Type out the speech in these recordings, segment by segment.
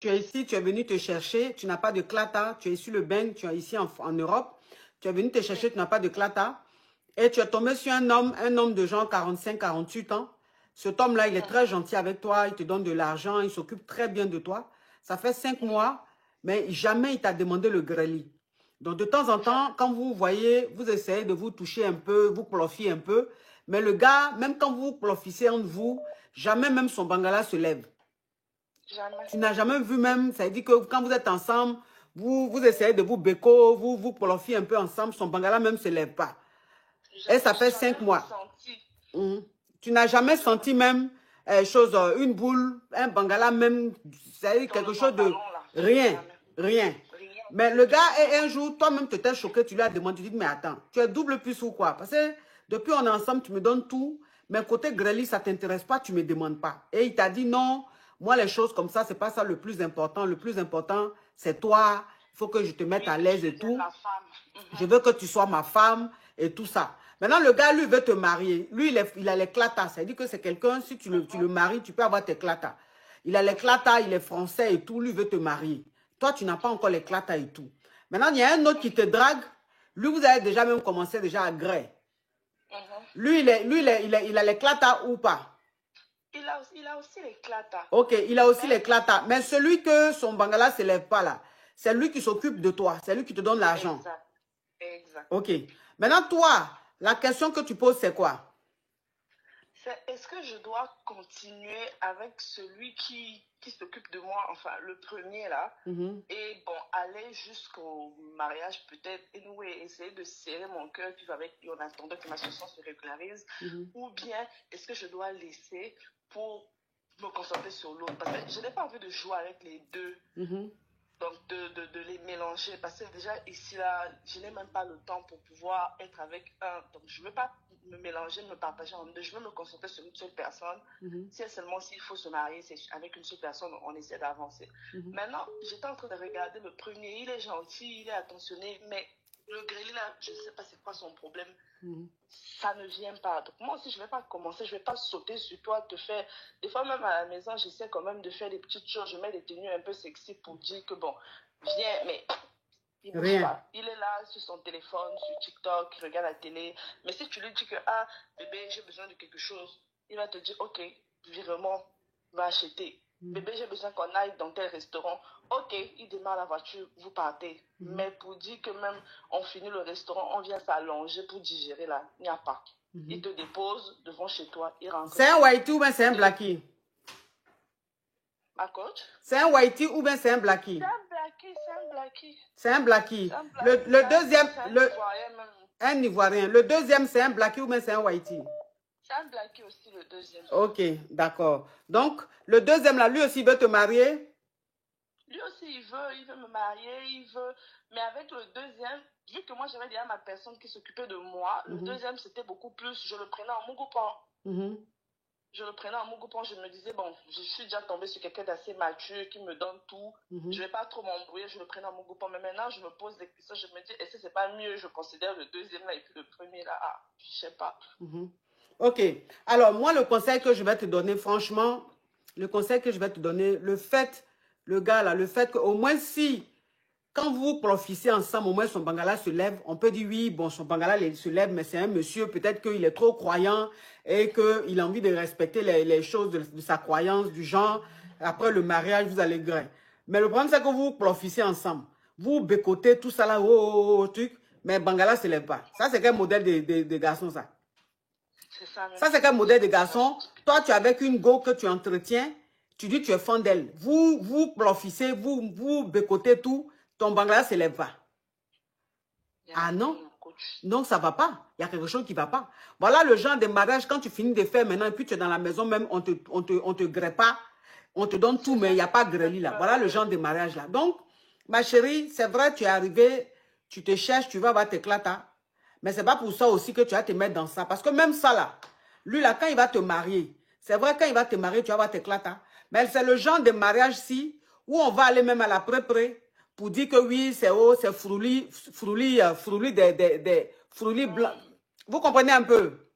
Tu es ici, tu es venu te chercher, tu n'as pas de clata, tu es ici le Beng, tu es ici en Europe, tu es venu te chercher, tu n'as pas de clata, et tu es tombé sur un homme de genre 45-48 ans. Cet homme-là, il est très gentil avec toi, il te donne de l'argent, il s'occupe très bien de toi. Ça fait 5 mois, mais jamais il t'a demandé le greli. Donc, de temps en temps, quand vous voyez, vous essayez de vous toucher un peu, vous plofiez un peu, mais le gars, même quand vous plofissez entre vous, jamais même son bangala se lève. Jamais. Tu n'as jamais vu même, ça veut dire que quand vous êtes ensemble, vous essayez de vous béco, vous plofiez un peu ensemble, son bangala même ne se lève pas. Et ça fait 5 mois. Tu n'as jamais senti même une boule, un bangala même, c'est quelque chose de... Rien, rien. Mais le gars, un jour, toi-même, tu t'es choqué, tu lui as demandé, tu dis, mais attends, tu es double plus ou quoi? Parce que depuis on est ensemble, tu me donnes tout, mais côté greli, ça ne t'intéresse pas, tu ne me demandes pas. Et il t'a dit, non, moi, les choses comme ça, ce n'est pas ça le plus important. Le plus important, c'est toi. Il faut que je te mette à l'aise et tout. Je veux que tu sois ma femme et tout ça. Maintenant, le gars, lui, veut te marier. Lui, il a les clatas. Ça veut dire que c'est quelqu'un, si tu le maries, tu peux avoir tes clatas. Il a les clatas, il est français et tout. Lui, veut te marier. Toi, tu n'as pas encore les clatas et tout. Maintenant, il y a un autre qui te drague. Lui, vous avez déjà même commencé déjà à gré. Lui, il a les clatas ou pas? Il a aussi les clatas. Ok, il a aussi les clatas. Mais celui que son bangala ne s'élève pas là, c'est lui qui s'occupe de toi. C'est lui qui te donne l'argent. Exact. Exact. Ok. Maintenant, toi, la question que tu poses, c'est quoi? Est-ce que je dois continuer avec celui qui s'occupe de moi, enfin le premier là, et bon, aller jusqu'au mariage peut-être, et nous essayer de serrer mon cœur en attendant que ma situation se régularise, ou bien est-ce que je dois laisser pour me concentrer sur l'autre, parce que je n'ai pas envie de jouer avec les deux. Donc, de les mélanger. Parce que déjà, ici, là, je n'ai même pas le temps pour pouvoir être avec un. Donc, je ne veux pas me mélanger, me partager en deux. Je veux me concentrer sur une seule personne. Si seulement s'il faut se marier, c'est avec une seule personne, on essaie d'avancer. Maintenant, j'étais en train de regarder le premier. Il est gentil, il est attentionné, mais le grêlé, là, je ne sais pas c'est quoi son problème. Ça ne vient pas. Donc, moi aussi, je ne vais pas commencer, je ne vais pas sauter sur toi, te faire... Des fois, même à la maison, j'essaie quand même de faire des petites choses. Je mets des tenues un peu sexy pour dire que, bon, viens, mais il ne bouge pas. Il est là sur son téléphone, sur TikTok, il regarde la télé. Mais si tu lui dis que, ah, bébé, j'ai besoin de quelque chose, il va te dire, ok, virement, va acheter. Bébé, j'ai besoin qu'on aille dans tel restaurant. Ok, il démarre la voiture, vous partez. Mais pour dire que même on finit le restaurant, on vient s'allonger pour digérer là, il n'y a pas. Il te dépose devant chez toi, il rentre. C'est un whitey ou bien c'est un blackie? Ma coach? C'est un whitey ou bien c'est un blackie? C'est un blackie, c'est un blackie. C'est un blackie. Le deuxième, un ivoirien. Le deuxième, c'est un blackie ou bien c'est un whitey? C'est un blackie aussi, le deuxième. Ok, d'accord. Donc, le deuxième là, lui aussi, il veut te marier? Lui aussi, il veut me marier, il veut... Mais avec le deuxième, vu que moi, j'avais déjà ma personne qui s'occupait de moi, le deuxième, c'était beaucoup plus... Je le prenais en Mugopan. Je le prenais en Mugopan, je me disais, bon, je suis déjà tombée sur quelqu'un d'assez mature qui me donne tout. Je ne vais pas trop m'embrouiller, je le prenais en Mugopan. Mais maintenant, je me pose des questions, je me dis, est-ce que c'est pas mieux? Je considère le deuxième là et puis le premier là, ah, je sais pas. Ok. Alors, moi, le conseil que je vais te donner, franchement, le conseil que je vais te donner, le fait, le gars là, le fait qu'au moins si, quand vous profitez ensemble, au moins son bangala se lève, on peut dire oui, bon, son bangala se lève, mais c'est un monsieur, peut-être qu'il est trop croyant et qu'il a envie de respecter les choses de sa croyance, du genre, après le mariage, vous allez grain. Mais le problème, c'est que vous profitez ensemble. Vous bécotez tout ça là, truc, mais bangala se lève pas. Ça, c'est quel modèle de garçon, ça? Ça, c'est quel modèle de garçon? Toi, tu es avec une go que tu entretiens, tu dis tu es fan d'elle. Vous profitez, vous bécotez tout, ton bangala se lève pas. Ah non? Non, ça va pas. Il y a quelque chose qui va pas. Voilà le genre de mariage, quand tu finis de faire maintenant, et puis tu es dans la maison même, on te grée pas, on te donne tout, mais il n'y a pas grêli là. Voilà le genre de mariage là. Donc, ma chérie, c'est vrai, tu es arrivée, tu te cherches, tu vas avoir tes clatas. Mais c'est pas pour ça aussi que tu vas te mettre dans ça. Parce que même ça là, lui là, quand il va te marier, c'est vrai, quand il va te marier, tu vas avoir tes clatas. Mais c'est le genre de mariage-ci où on va aller même à la pré-pré pour dire que oui, c'est frouli blanc. Vous comprenez un peu?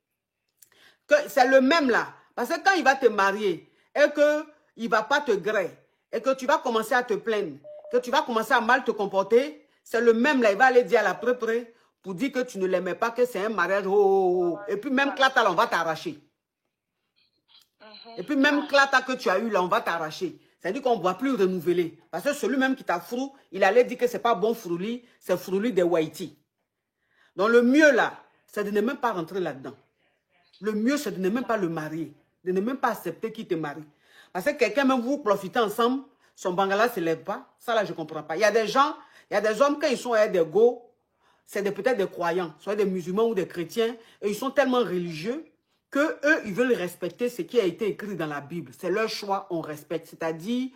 Que c'est le même là. Parce que quand il va te marier et qu'il ne va pas te gré, et que tu vas commencer à te plaindre, que tu vas commencer à mal te comporter, c'est le même là, il va aller dire à la pré pour dire que tu ne l'aimais pas, que c'est un mariage. Et puis même Klata, là, on va t'arracher. Et puis même Klata que tu as eu là, on va t'arracher. C'est-à-dire qu'on ne va plus renouveler. Parce que celui-même qui t'a frou, il allait dire que ce n'est pas bon Frouli, c'est Frouli de Waiti. Donc le mieux là, c'est de ne même pas rentrer là-dedans. Le mieux, c'est de ne même pas le marier. De ne même pas accepter qu'il te marie. Parce que quelqu'un, même vous profitez ensemble, son bangala ne se lève pas. Ça là, je ne comprends pas. Il y a des gens, il y a des hommes, quand ils sont à des go, c'est peut-être des croyants, soit des musulmans ou des chrétiens, et ils sont tellement religieux que eux, ils veulent respecter ce qui a été écrit dans la Bible. C'est leur choix, on respecte. C'est-à-dire,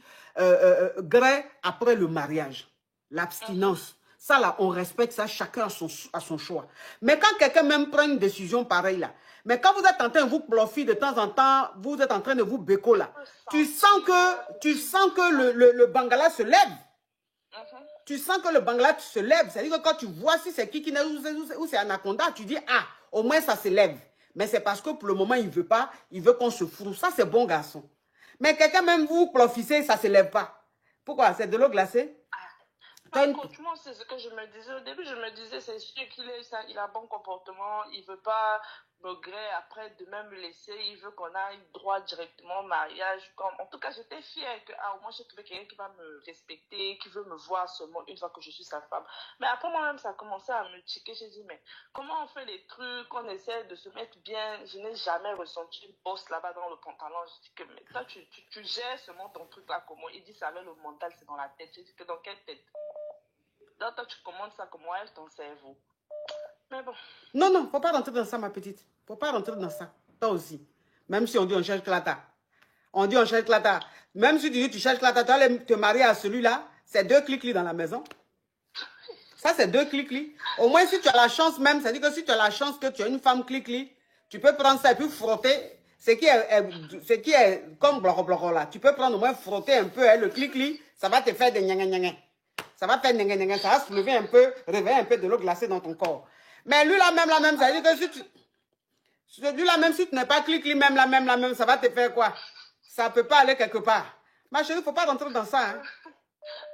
gré après le mariage, l'abstinence. Ça, là, on respecte ça, chacun a son choix. Mais quand quelqu'un même prend une décision pareille, là, mais quand vous êtes en train de vous profiter de temps en temps, vous êtes en train de vous béco, là, tu sens que le bangala se lève. Tu sens que le bangala se lève. C'est-à-dire que quand tu vois si c'est Kikina ou c'est Anaconda, tu dis, ah, au moins ça se lève. Mais c'est parce que pour le moment, il ne veut pas, il veut qu'on se froue. Ça, c'est bon garçon. Mais quelqu'un même vous profitez, ça ne se lève pas. Pourquoi? C'est de l'eau glacée? Écoute, moi, c'est ce que je me disais. Au début, je me disais, c'est sûr qu'il a bon comportement. Il ne veut pas me gré après de même me laisser. Il veut qu'on aille droit directement au mariage. En tout cas, j'étais fière que, au moins, j'ai trouvé quelqu'un qui va me respecter, qui veut me voir seulement une fois que je suis sa femme. Mais après, moi-même, ça a commencé à me tiquer. J'ai dit, mais comment on fait les trucs, on essaie de se mettre bien. Je n'ai jamais ressenti une bosse là-bas dans le pantalon. Je dis que, mais toi, tu gères seulement ton truc là comment? Il dit, ça avec le mental, c'est dans la tête. J'ai dit que dans quelle tête? Donc, toi, tu commandes ça comme moi, ton cerveau. Mais bon. Non, non, faut pas rentrer dans ça, ma petite. Faut pas rentrer dans ça. Toi aussi. Même si on dit on cherche Klata. On dit on cherche Klata. Même si tu dis tu cherches Klata, tu vas aller te marier à celui-là, c'est 2 clics dans la maison. Ça, c'est 2 clics. Au moins, si tu as la chance même, c'est-à-dire que si tu as la chance que tu as une femme clic, tu peux prendre ça et puis frotter. Ce qui est comme bloc là. Tu peux prendre au moins frotter un peu le clic, ça va te faire des gna. Ça va faire gna, ça va soulever un peu, réveiller un peu de l'eau glacée dans ton corps. Mais lui, la même, ça veut dire que si tu... Lui, la même, si tu n'es pas clic, même, la même, ça va te faire quoi? Ça ne peut pas aller quelque part. Ma chérie, il ne faut pas rentrer dans ça. Hein.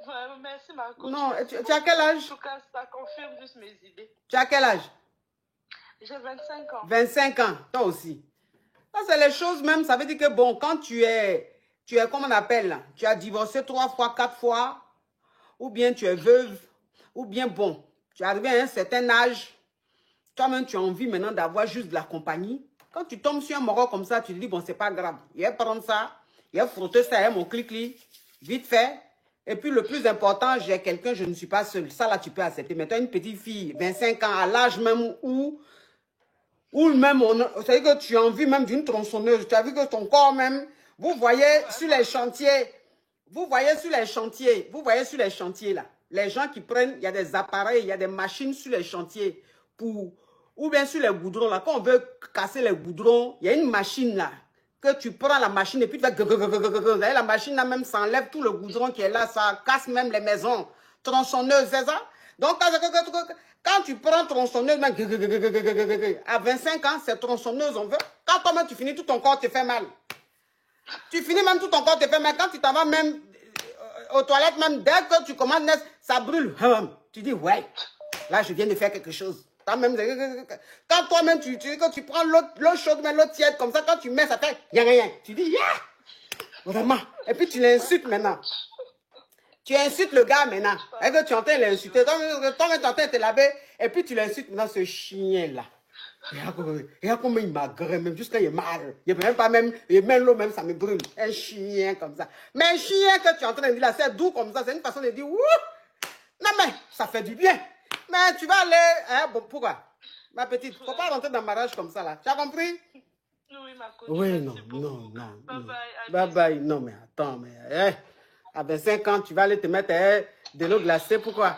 Ouais, merci, ma coach. Non, tu as quel âge? En tout cas, ça confirme juste mes idées. Tu as quel âge? J'ai 25 ans. 25 ans, toi aussi. Ça, c'est les choses même, ça veut dire que bon, quand tu es comment on appelle, tu as divorcé 3 fois, 4 fois, ou bien tu es veuve, ou bien bon, tu es arrivé à un certain âge, toi-même tu as envie maintenant d'avoir juste de la compagnie. Quand tu tombes sur un moro comme ça, tu te dis, bon, c'est pas grave, il va prendre ça, il va frotter ça, il a mon clic, vite fait. Et puis le plus important, j'ai quelqu'un, je ne suis pas seule. Ça là, tu peux accepter. Mais tu as une petite fille, 25 ans, à l'âge même où même, c'est-à-dire que tu as envie même d'une tronçonneuse. Tu as vu que ton corps même, vous voyez sur les chantiers, vous voyez sur les chantiers là, les gens qui prennent, il y a des appareils, il y a des machines sur les chantiers ou bien sur les goudrons là, quand on veut casser les goudrons, il y a une machine là, que tu prends la machine et puis tu fais la machine là même s'enlève tout le goudron qui est là, ça casse même les maisons. Tronçonneuse, c'est ça? Donc, quand tu prends tronçonneuse, même, à 25 ans, c'est tronçonneuse, on veut. Quand toi-même tu finis, tout ton corps te fait mal. Tu finis même, tout ton corps te fait mal. Quand tu t'en vas même aux toilettes, même dès que tu commandes, ça brûle. Tu dis, ouais, là, je viens de faire quelque chose. Quand toi-même, tu prends l'eau chaude, mais l'eau tiède, comme ça, quand tu mets, ça fait rien. Tu dis, yeah! Vraiment. Et puis, tu l'insultes maintenant. Tu insultes le gars maintenant. Et que tu es en train de l'insulter. Toi-même, tu es en train de te laver. Et puis, tu l'insultes maintenant, ce chien-là. Regarde comment il m'agresse, même jusqu'à il est mal. Il ne peut même pas même, même l'eau, même ça me brûle. Un chien comme ça. Mais un chien que tu es en train de dire là, c'est doux comme ça. C'est une façon de dire, ouh! Non, mais ça fait du bien. Mais tu vas aller. Hein, bon, pourquoi? Ma petite, il ne faut pas rentrer dans le mariage comme ça là. Tu as compris? Oui, ma coach. Oui, non. Bye bye. Non, mais attends, mais. À 25 ans, tu vas aller te mettre de l'eau glacée. Pourquoi?